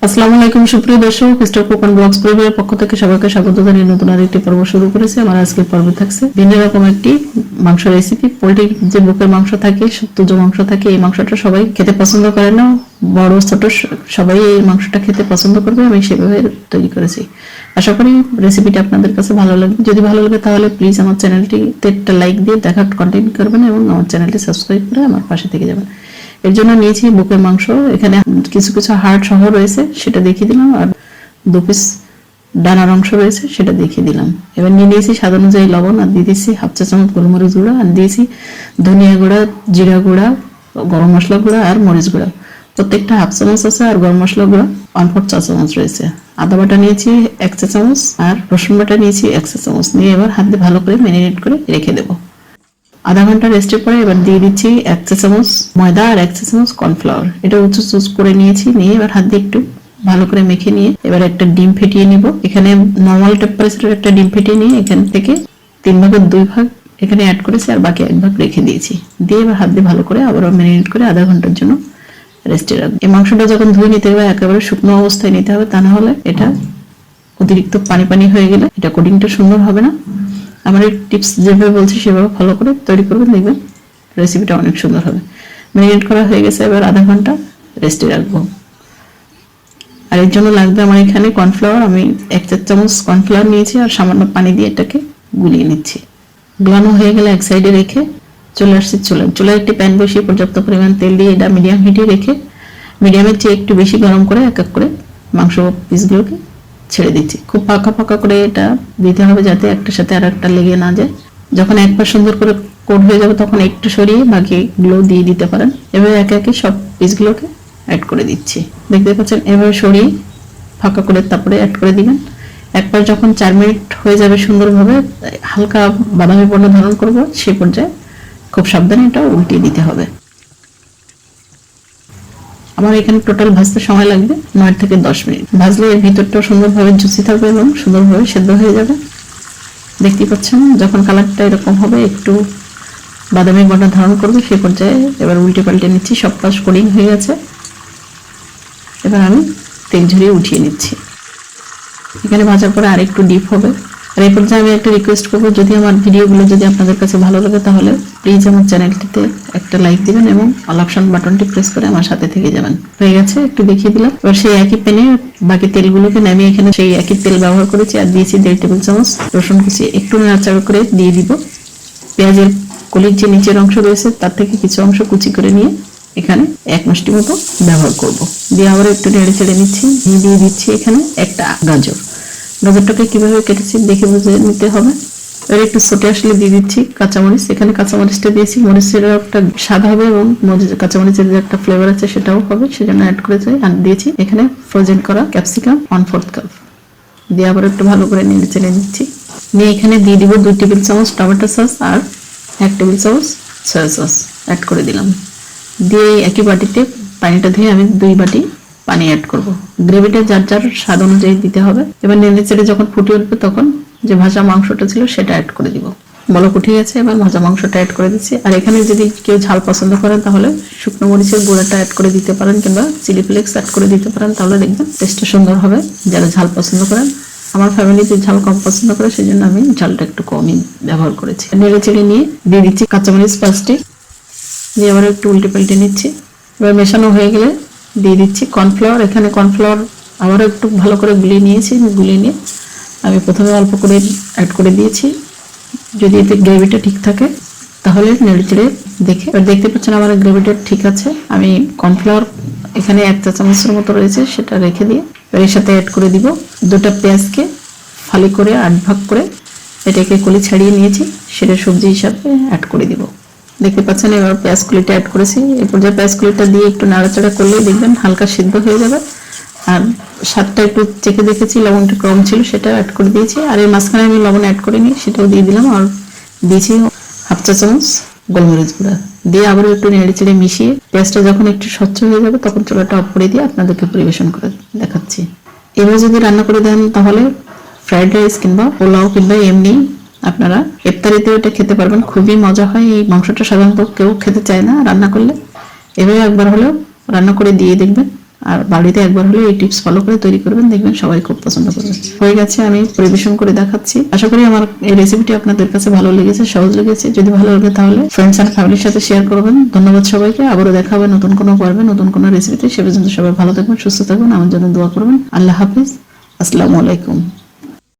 আসসালামু আলাইকুম সুপ্রিয় দর্শক, মিস্টার কোকন ব্লগস পরিবারের পক্ষ থেকে সবাইকে স্বাগত জানিয়ে নতুন আরেকটি পর্ব শুরু করেছে। আমার আজকের পর্বে থাকছে ভিন্ন রকম একটি মাংস রেসিপি। পোল্ট্রির যে বুকের মাংস থাকে, তুজ মাংস থাকে, এই মাংসটা সবাই খেতে পছন্দ করে না, বড় ছোট সবাই এই মাংসটা খেতে পছন্দ করবে। আমি সেভাবে তৈরি করেছি। আশা করি রেসিপিটা আপনাদের কাছে ভালো লাগবে। যদি ভালো লাগে তাহলে প্লিজ আমার চ্যানেলটিতে একটা লাইক দিয়ে দেখার কন্টিনিউ করবেন এবং আমার চ্যানেলটি সাবস্ক্রাইব করে আমার পাশে থেকে যাবেন। এর জন্য নিয়েছি বুকের মাংস, এখানে কিছু কিছু হাড় সহ রয়েছে সেটা দেখিয়ে দিলাম, আর 2 পিস ডানার অংশ রয়েছে সেটা দেখিয়ে দিলাম। এবার নিয়ে নিয়েছি স্বাদ অনুযায়ী লবণ, আর দিয়ে দিয়েছি 1/2 চা চামচ গোলমরিচ গুঁড়া, আর দিয়েছি ধনিয়া গুঁড়া, জিরা গুঁড়া, গরম মশলা গুঁড়া আর মরিচ গুঁড়া। প্রত্যেকটা 1/2 চামচ আছে, আর গরম মশলা গুঁড়া 1/4 চা চামচ রয়েছে। আদা বাটা নিয়েছি 1 চা চামচ, আর রসুন বাটা নিয়েছি 1 চা চামচ। নিয়ে এবার হাত দিয়ে ভালো করে ম্যারিনেট করে রেখে দেবো। আধা ঘন্টা রেস্টের পরে এবার দিয়ে দিচ্ছি 1 চা চামচ ময়দা আর 1 চা চামচ কর্নফ্লাওয়ার। এটা উঁচু করে নিয়েছি। নিয়ে এবার হাত দিয়ে একটু ভালো করে মেখে নিয়ে এবার একটা ডিম ফেটিয়ে নিব। এখানে নর্মাল টেম্পারেচারের একটা ডিম ফেটিয়ে নিয়ে এখান থেকে 3 ভাগের 2 ভাগ এখানে অ্যাড করেছি, আর বাকি 1 ভাগ রেখে দিয়েছি। দিয়ে এবার হাত দিয়ে ভালো করে আবারও ম্যারিনেট করে আধা ঘন্টার জন্য রেস্টে রাখবো। এই মাংসটা যখন ধুয়ে নিতে হবে একেবারে শুকনো অবস্থায় নিতে হবে, তা না হলে এটা অতিরিক্ত পানি পানি হয়ে গেলে এটা কোটিংটা সুন্দর হবে না। আমার এই টিপস যেভাবে বলছি সেভাবে ফলো করে তৈরি করবেন, দেখবেন রেসিপিটা অনেক সুন্দর হবে। ম্যারিনেট করা হয়ে গেছে, এবার আধা ঘন্টা রেস্টে রাখবো। আর এর জন্য লাগবে আমার এখানে কর্নফ্লাওয়ার। আমি 1 চা চামচ কর্নফ্লাওয়ার নিয়েছি, আর সামান্য পানি দিয়ে এটাকে গুলিয়ে নিচ্ছি। গুলানো হয়ে গেলে এক সাইডে রেখে চলে আসছি চুলায় একটি প্যান বসিয়ে পর্যাপ্ত পরিমাণ তেল দিয়ে এটা মিডিয়াম হিটে রেখে মিডিয়ামের চেয়ে একটু বেশি গরম করে এক এক করে মাংস পিসগুলোকে ছেড়ে দিচ্ছি। খুব ফাঁকা করে এটা দিতে হবে যাতে একটার সাথে আর একটা লেগে না যায়। যখন একবার সুন্দর করে কোট হয়ে যাবে তখন একটু সরিয়ে বাকিগুলো দিয়ে দিতে পারেন। এভাবে একে একে সব পিসগুলোকে অ্যাড করে দিচ্ছি। দেখতে পাচ্ছেন, এভাবে সরিয়ে ফাঁকা করে তারপরে অ্যাড করে দিবেন। একবার যখন 4 মিনিট হয়ে যাবে সুন্দরভাবে হালকা বাদামি বর্ণ ধারণ করবে, সেই পর্যায়ে খুব সাবধানে এটা উল্টিয়ে দিতে হবে। আমার এখানে টোটাল ভাজতে সময় লাগবে 9 থেকে 10 মিনিট। ভাজলে এর ভিতরটা সুন্দরভাবে জুসি থাকবে এবং সুন্দরভাবে সেদ্ধ হয়ে যাবে। দেখতে পাচ্ছেন যখন কালারটা এরকম হবে, একটু বাদামি বর্ণ ধারণ করবে, সেই পর্যায়ে এবার উল্টে পাল্টে নিচ্ছি। সব পাশ কোটিং হয়ে গেছে। এবার আমি তেল ঝরিয়ে উঠিয়ে নিচ্ছি। এখানে ভাজার পরে আরেকটু ডিপ হবে। আর এই পর্যায়ে আমি একটা রিকোয়েস্ট করবো, যদি আমার ভিডিওগুলো যদি আপনাদের কাছে ভালো লাগে তাহলে প্লিজ আমার চ্যানেলটিতে একটা লাইক দিবেন এবং অল অপশন বাটনটি প্রেস করে আমার সাথে থেকে যাবেন। হয়ে গেছে, একটু দেখিয়ে দিলাম। এবার সেই একই প্যানে বাকি তেলগুলোকে নামিয়ে এখানে সেই একই তেল ব্যবহার করেছি, আর দিয়েছি 1.5 টেবিল চামচ রসুন কুচি। একটু নাড়াচাড়া করে দিয়ে দিব। পেঁয়াজের কলির যে নিচের অংশ রয়েছে তার থেকে কিছু অংশ কুচি করে নিয়ে এখানে 1 মুষ্টি মতো ব্যবহার করব। দিয়ে আবার একটু নেড়ে চেড়ে নিচ্ছি। দিয়ে দিচ্ছি এখানে একটা গাজরটাকে কিভাবে কেটেছি দেখে বুঝে নিতে হবে। এবার একটু ছোটে আসলে দিয়ে দিচ্ছি কাঁচামরিচ। এখানে কাঁচামরিচটা দিয়েছি, মরিচের একটা স্বাদ হবে এবং কাঁচামরিচের যে একটা ফ্লেভার আছে সেটাও হবে, সেজন্য অ্যাড করেছি। আর দিয়েছি এখানে ফ্রোজেন করা ক্যাপসিকাম 1/4 কাপ। দিয়ে আবার একটু ভালো করে নেড়ে চেড়ে নিচ্ছি। নিয়ে এখানে দিয়ে দিব 2 টেবিল চামচ টমেটো সস আর 1 টেবিল চামচ সয়া সস অ্যাড করে দিলাম। দিয়ে একই বাটিতে পানিটা ধুয়ে আমি 2 বাটি পানি অ্যাড করব। গ্রেভিটা যার যার স্বাদ অনুযায়ী দিতে হবে। এবার নেড়ে চেড়ে যখন ফুটে উঠবে তখন যে ভাজা মাংসটা ছিল সেটা অ্যাড করে দিব। বলক উঠে গেছে, এবার ভাজা মাংসটা অ্যাড করে দিচ্ছি। আর এখানে যদি কেউ ঝাল পছন্দ করেন তাহলে শুকনো মরিচের গুঁড়াটা অ্যাড করে দিতে পারেন, কিংবা চিলি ফ্লেক্স অ্যাড করে দিতে পারেন, তাহলে দেখবেন টেস্টটা সুন্দর হবে। যারা ঝাল পছন্দ করেন, আমার ফ্যামিলিতে ঝাল কম পছন্দ করে, সেজন্য আমি ঝালটা একটু কমই ব্যবহার করেছি। নেড়ে চেড়ে নিয়ে দিয়ে দিচ্ছি কাঁচামরিচ 5টি। দিয়ে আবার একটু উল্টে পাল্টে নিচ্ছি। এবার মেশানো হয়ে গেলে দিয়ে দিচ্ছি কর্নফ্লাওয়ার। এখানে কর্নফ্লাওয়ার আবারও একটু ভালো করে গুলিয়ে নিয়েছি। গুলিয়ে নিয়ে আমি প্রথমে অল্প করে অ্যাড করে দিয়েছি। যদি এতে গ্রেভিটা ঠিক থাকে তাহলে নেড়ে চেড়ে দেখে, এবার দেখতে পাচ্ছেন আমার গ্রেভিটা ঠিক আছে। আমি কর্নফ্লাওয়ার এখানে 1 চা চামচের মতো রয়েছে, সেটা রেখে দিয়ে এর সাথে অ্যাড করে দিব 2টা পেঁয়াজকে ফালি করে 8 ভাগ করে এটাকে কলি ছাড়িয়ে নিয়েছি, সেটা সবজি হিসাবে অ্যাড করে দিব। দেখতে পাচ্ছেন এবার পেঁয়াজ কুলিটা অ্যাড করেছি। এই পর্যায়ে পেঁয়াজ কুলিটা দিয়ে একটু নাড়াচাড়া করলে দেখবেন হালকা সিদ্ধ হয়ে যাবে। আর স্বাদটা একটু চেখে দেখেছি, লবণটা কম ছিল, সেটা অ্যাড করে দিয়েছি। আর এর মাঝখানে আমি লবণ অ্যাড করিনি, সেটাও দিয়ে দিলাম। আর দিয়েছি 1/2 চা চামচ গোলমরিচ গুঁড়া। দিয়ে আবার একটু নেড়ে চেড়ে মিশিয়ে পেঁয়াজটা যখন একটু স্বচ্ছ হয়ে যাবে তখন চুলাটা অফ করে দিয়ে আপনাদেরকে পরিবেশন করে দেখাচ্ছি। এবার যদি রান্না করে দেন তাহলে ফ্রাইড রাইস কিংবা পোলাও কিংবা এমনি আপনারা ইফতারিতে এটা খেতে পারবেন। খুবই মজা হয়। এই মাংসটা সাধারণত কেউ খেতে চায় না রান্না করলে, এভাবে একবার হলেও রান্না করে দিয়ে দেখবেন, আর বাড়িতে একবার হলে এই টিপস ফলো করে তৈরি করবেন, দেখবেন সবাই খুব পছন্দ করবে। হয়ে গেছে, আমি পরিবেশন করে দেখাচ্ছি। আশা করি আমার এই রেসিপিটি আপনাদের কাছে ভালো লেগেছে, সহজ লেগেছে। যদি ভালো লাগে তাহলে ফ্রেন্ডস এন্ড ফ্যামিলির সাথে শেয়ার করবেন। ধন্যবাদ সবাইকে। আবারও দেখা হবে নতুন কোনো পর্বে, নতুন কোনো রেসিপিতে। সে পর্যন্ত সবাই ভালো থাকবেন, সুস্থ থাকবেন, আমার জন্য দোয়া করবেন। আল্লাহ হাফিজ, আসসালামু আলাইকুম।